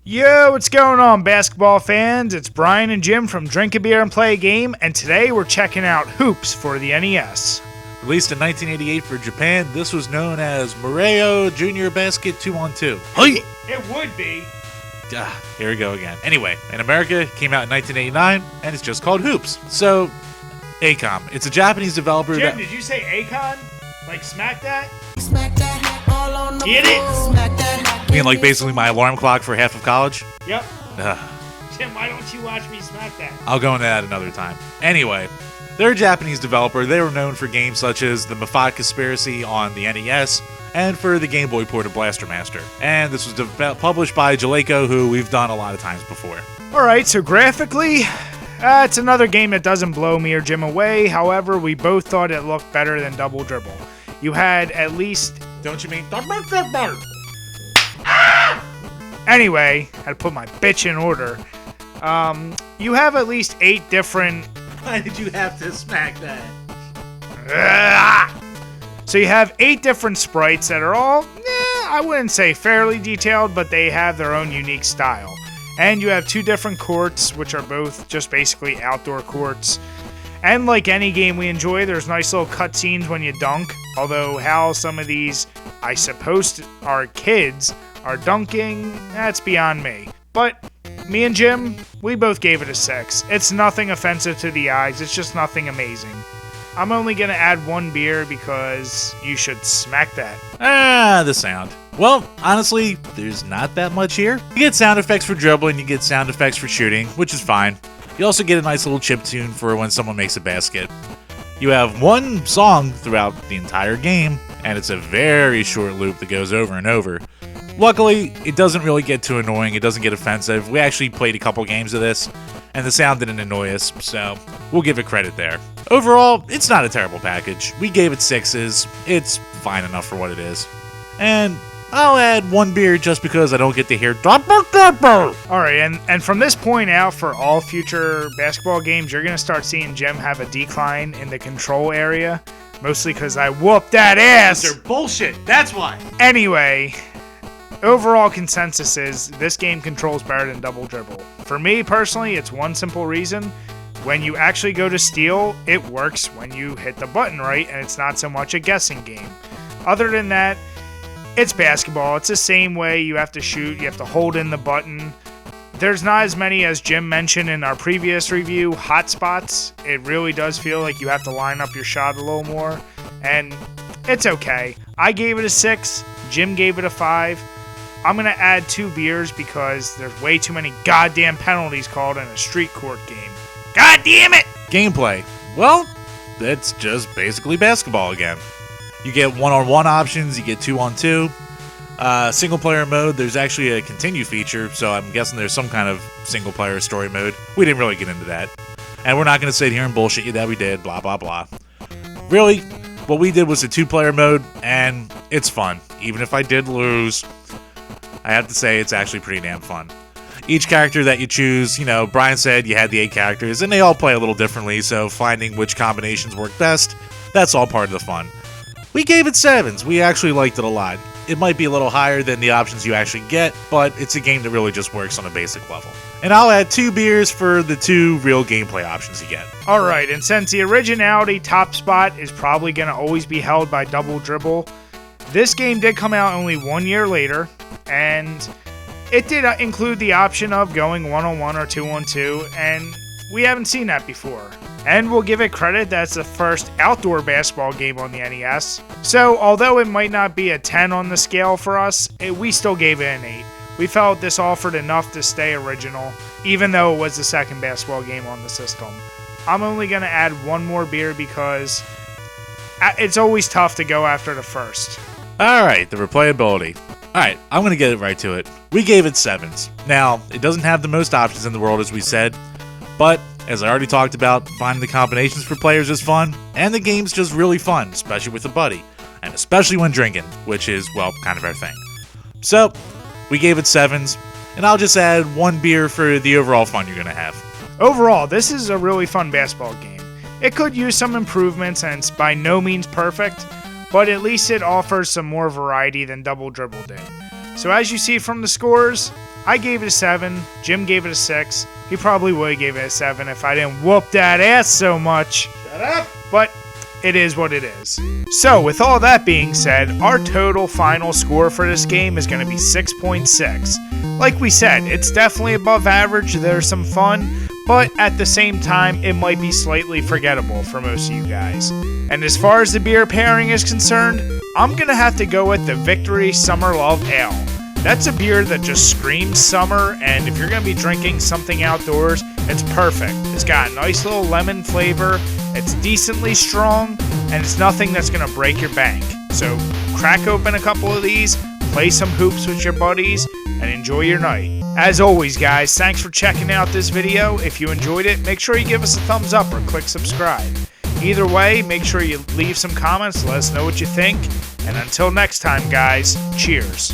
Yo, what's going on, basketball fans? It's Brian and Jim from DrinkABeerandPlayAGame, and today we're checking out Hoops for the NES. Released in 1988 for Japan, this was known as Moreo Junior Basket 2-on-2. Hey! It would be. Here we go again. Anyway, in America, it came out in 1989, and it's just called Hoops. So, AICOM. It's a Japanese developer Jim, did you say AICOM? Like smack that? Smack that hat all on the Get it? floor. Smack that hat. I mean, like basically my alarm clock for half of college? Yep. Ugh. Jim, why don't you watch me smack that? I'll go into that another time. Anyway, they're a Japanese developer. They were known for games such as the Mafat Conspiracy on the NES, and for the Game Boy port of Blaster Master. And this was published by Jaleco, who we've done a lot of times before. Alright, so graphically, it's another game that doesn't blow me or Jim away. However, we both thought it looked better than Double Dribble. You had at least... Don't you mean Double Dribble? Anyway, had to put my bitch in order. You have at least 8 different... Why did you have to smack that? So you have 8 different sprites that are all, I wouldn't say fairly detailed, but they have their own unique style. And you have 2 different courts, which are both just basically outdoor courts. And like any game we enjoy, there's nice little cutscenes when you dunk. Although how some of these, I suppose, are kids are dunking, that's beyond me. But me and Jim, we both gave it a 6. It's nothing offensive to the eyes, it's just nothing amazing. I'm only going to add 1 beer because you should smack that. The sound. Well, honestly, there's not that much here. You get sound effects for dribbling, you get sound effects for shooting, which is fine. You also get a nice little chip tune for when someone makes a basket. You have 1 song throughout the entire game, and it's a very short loop that goes over and over. Luckily, it doesn't really get too annoying, it doesn't get offensive. We actually played a couple games of this, and the sound didn't annoy us, so we'll give it credit there. Overall, it's not a terrible package. We gave it 6s. It's fine enough for what it is. And I'll add 1 beer just because I don't get to hear Double Dribble. Alright, and from this point out, for all future basketball games, you're going to start seeing Jim have a decline in the control area. Mostly because I whooped that ass! They're bullshit, that's why! Anyway, overall consensus is this game controls better than Double Dribble. For me, personally, it's one simple reason. When you actually go to steal, it works when you hit the button right, and it's not so much a guessing game. Other than that, it's basketball. It's the same way. You have to shoot, you have to hold in the button. There's not as many, as Jim mentioned in our previous review, hotspots. It really does feel like you have to line up your shot a little more, and it's okay. I gave it a 6, Jim gave it a 5. I'm going to add 2 beers because there's way too many goddamn penalties called in a street court game. God damn it! Gameplay. Well, it's just basically basketball again. You get 1-on-1 options, you get 2-on-2. Single player mode, there's actually a continue feature, so I'm guessing there's some kind of single player story mode. We didn't really get into that. And we're not going to sit here and bullshit you that we did, blah blah blah. Really, what we did was a 2-player mode, and it's fun. Even if I did lose, I have to say it's actually pretty damn fun. Each character that you choose, Brian said you had the 8 characters, and they all play a little differently, so finding which combinations work best, that's all part of the fun. We gave it 7s. We actually liked it a lot. It might be a little higher than the options you actually get, but it's a game that really just works on a basic level. And I'll add 2 beers for the 2 real gameplay options you get. Alright, and since the Originality top spot is probably going to always be held by Double Dribble, this game did come out only 1 year later, and it did include the option of going 1-on-1 or 2-on-2, and we haven't seen that before. And we'll give it credit, that's the first outdoor basketball game on the NES. So, although it might not be a 10 on the scale for us, we still gave it an 8. We felt this offered enough to stay original, even though it was the second basketball game on the system. I'm only going to add 1 more beer because it's always tough to go after the first. Alright, the replayability. Alright, I'm going to get right to it. We gave it 7s. Now, it doesn't have the most options in the world, as we said, but as I already talked about, finding the combinations for players is fun, and the game's just really fun, especially with a buddy, and especially when drinking, which is, well, kind of our thing. So, we gave it 7s, and I'll just add 1 beer for the overall fun you're going to have. Overall, this is a really fun basketball game. It could use some improvements, and it's by no means perfect, but at least it offers some more variety than Double Dribble did. So as you see from the scores, I gave it a 7, Jim gave it a 6. He probably would have gave it a 7 if I didn't whoop that ass so much. Shut up! But it is what it is. So with all that being said, our total final score for this game is going to be 6.6. Like we said, it's definitely above average. There's some fun, but at the same time, it might be slightly forgettable for most of you guys. And as far as the beer pairing is concerned, I'm going to have to go with the Victory Summer Love Ale. That's a beer that just screams summer, and if you're going to be drinking something outdoors, it's perfect. It's got a nice little lemon flavor, it's decently strong, and it's nothing that's going to break your bank. So crack open a couple of these, play some hoops with your buddies, and enjoy your night. As always, guys, thanks for checking out this video. If you enjoyed it, make sure you give us a thumbs up or click subscribe. Either way, make sure you leave some comments, let us know what you think, and until next time, guys, cheers.